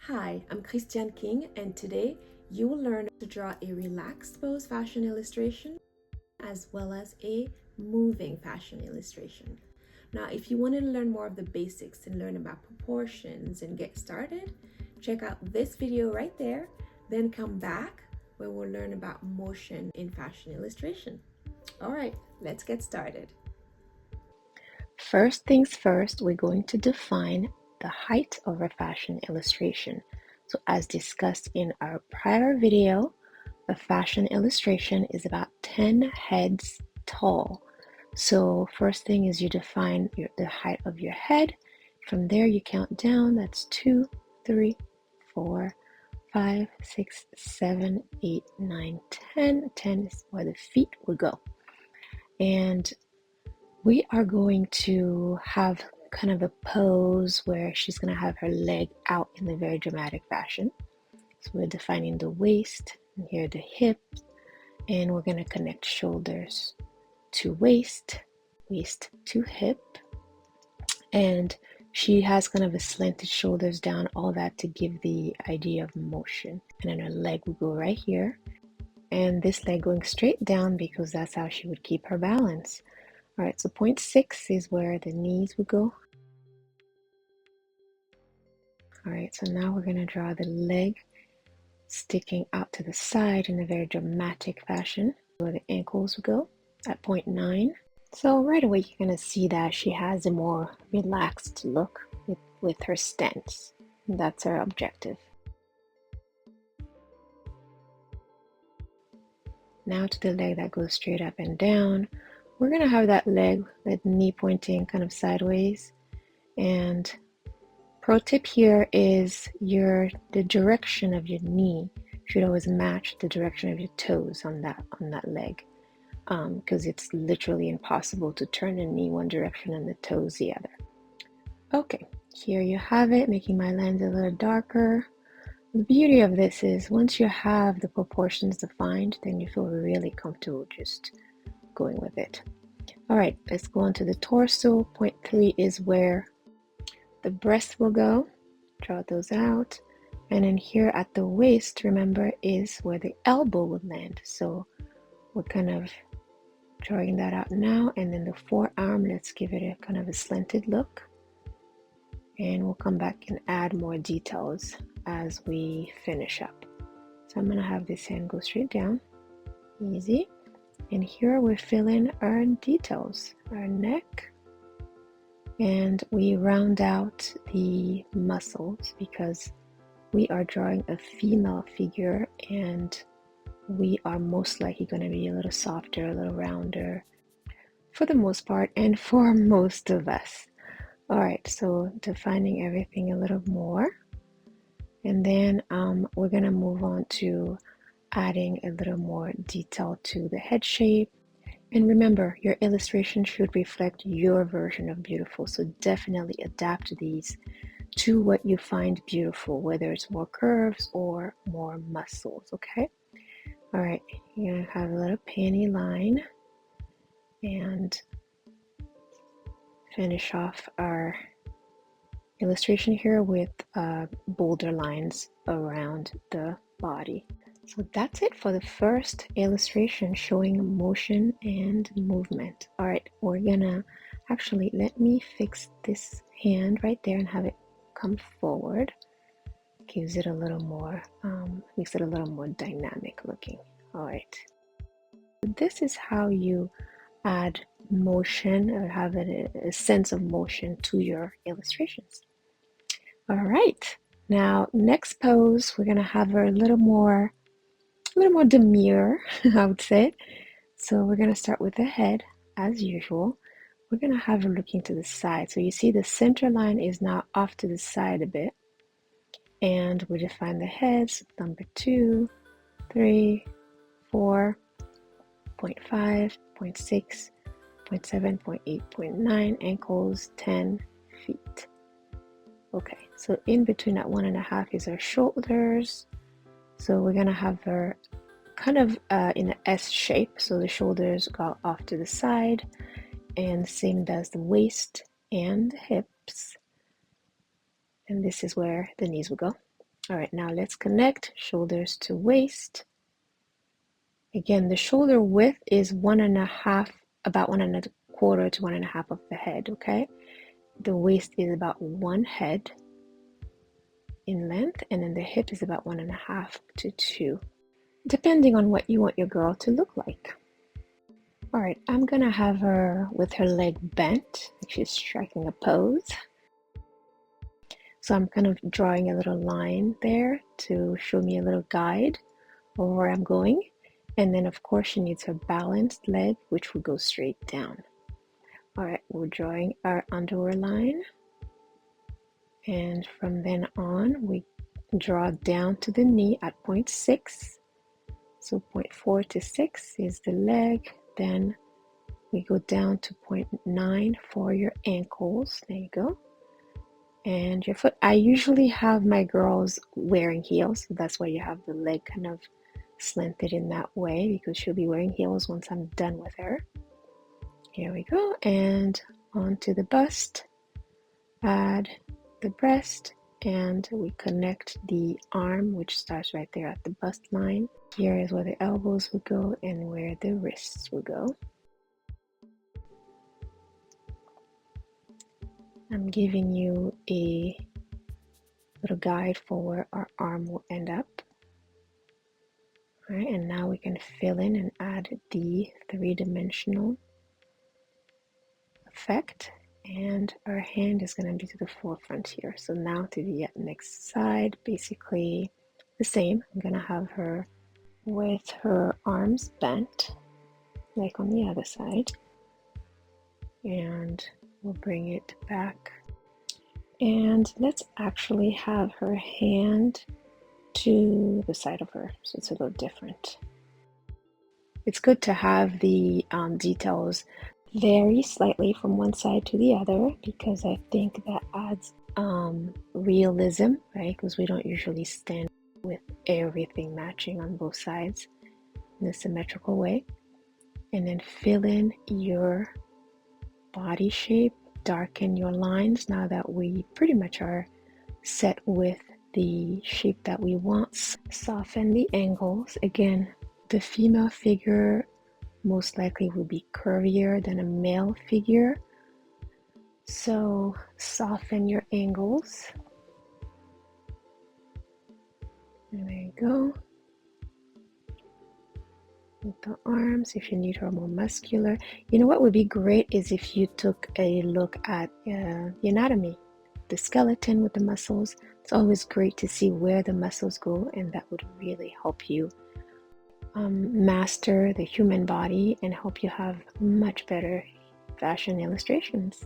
Hi, I'm Christiane King, and today you will learn to draw a relaxed pose fashion illustration as well as a moving fashion illustration. Now, if you want to learn more of the basics and learn about proportions and get started, check out this video right there, then come back where we'll learn about motion in fashion illustration. All right, let's get started. First things first, we're going to define the height of our fashion illustration. So as discussed in our prior video, a fashion illustration is about 10 heads tall. So first thing is you define the height of your head. From there you count down, that's 2, 3, 4, 5, 6, 7, 8, 9, 10. 10 is where the feet will go. And we are going to have kind of a pose where she's going to have her leg out in a very dramatic fashion. So we're defining the waist, and here the hips, and we're going to connect shoulders to waist, waist to hip, and she has kind of a slanted shoulders down, all that to give the idea of motion. And then her leg will go right here, and this leg going straight down because that's how she would keep her balance. All right, so point 6 is where the knees would go. All right, so now we're going to draw the leg sticking out to the side in a very dramatic fashion, where the ankles would go at point 9. So right away, you're going to see that she has a more relaxed look with her stance. That's her objective. Now to the leg that goes straight up and down. We're going to have that leg, that knee pointing kind of sideways. And pro tip here is the direction of your knee should always match the direction of your toes on that leg, because it's literally impossible to turn the knee one direction and the toes the other. Okay, here you have it, making my lines a little darker. The beauty of this is once you have the proportions defined, then you feel really comfortable just going with it. All right, let's go on to the torso. Point 3 is where the breast will go. Draw those out. And then here at the waist, remember, is where the elbow would land. So we're kind of drawing that out now. And then the forearm, let's give it a kind of a slanted look. And we'll come back and add more details as we finish up. So I'm going to have this hand go straight down. Easy. And here we're filling our details, our neck. And we round out the muscles because we are drawing a female figure and we are most likely going to be a little softer, a little rounder for the most part and for most of us. All right, so defining everything a little more. And then we're going to move on to adding a little more detail to the head shape. And remember, your illustration should reflect your version of beautiful. So definitely adapt these to what you find beautiful, whether it's more curves or more muscles, okay? All right, you're gonna have a little panty line and finish off our illustration here with bolder lines around the body. So that's it for the first illustration showing motion and movement. All right, we're gonna actually let me fix this hand right there and have it come forward. Gives it a little more, makes it a little more dynamic looking. All right. This is how you add motion or have a sense of motion to your illustrations. All right. Now, next pose, we're gonna have her a little more demure, I would say. So we're gonna start with the head as usual. We're gonna have her looking to the side. So you see the center line is now off to the side a bit. And we define the heads, number 2, 3, 4, 0.5, 0.6, 0.7, 0.8, 0.9, ankles, 10 feet. Okay, so in between that 1.5 is our shoulders. So we're gonna have her kind of in an S shape. So the shoulders go off to the side, and same does the waist and hips. And this is where the knees will go. All right, now let's connect shoulders to waist. Again, the shoulder width is 1.5, about 1.25 to 1.5 of the head, okay? The waist is about 1 head in length, and then the hip is about 1.5 to 2, depending on what you want your girl to look like. All right, I'm gonna have her with her leg bent, like she's striking a pose. So I'm kind of drawing a little line there to show me a little guide of where I'm going. And then of course she needs her balanced leg, which will go straight down. All right, we're drawing our underwear line. And from then on, we draw down to the knee at 0.6. So 0.4 to 6 is the leg. Then we go down to 0.9 for your ankles. There you go. And your foot. I usually have my girls wearing heels, so that's why you have the leg kind of slanted in that way, because she'll be wearing heels once I'm done with her. Here we go, and onto the bust, add the breast, and we connect the arm, which starts right there at the bust line. Here is where the elbows will go and where the wrists will go. I'm giving you a little guide for where our arm will end up. All right, and now we can fill in and add the three-dimensional effect, and our hand is going to be to the forefront here. So now to the next side, basically the same. I'm going to have her with her arms bent like on the other side, and we'll bring it back, and let's actually have her hand to the side of her, so it's a little different. It's good to have the details vary slightly from one side to the other, because I think that adds realism, right? Because we don't usually stand with everything matching on both sides in a symmetrical way. And then fill in your body shape, darken your lines now that we pretty much are set with the shape that we want. Soften the angles. Again, the female figure most likely will be curvier than a male figure. So soften your angles. And there you go. With the arms, if you need her more muscular. You know what would be great is if you took a look at the anatomy, the skeleton with the muscles. It's always great to see where the muscles go, and that would really help you master the human body and help you have much better fashion illustrations.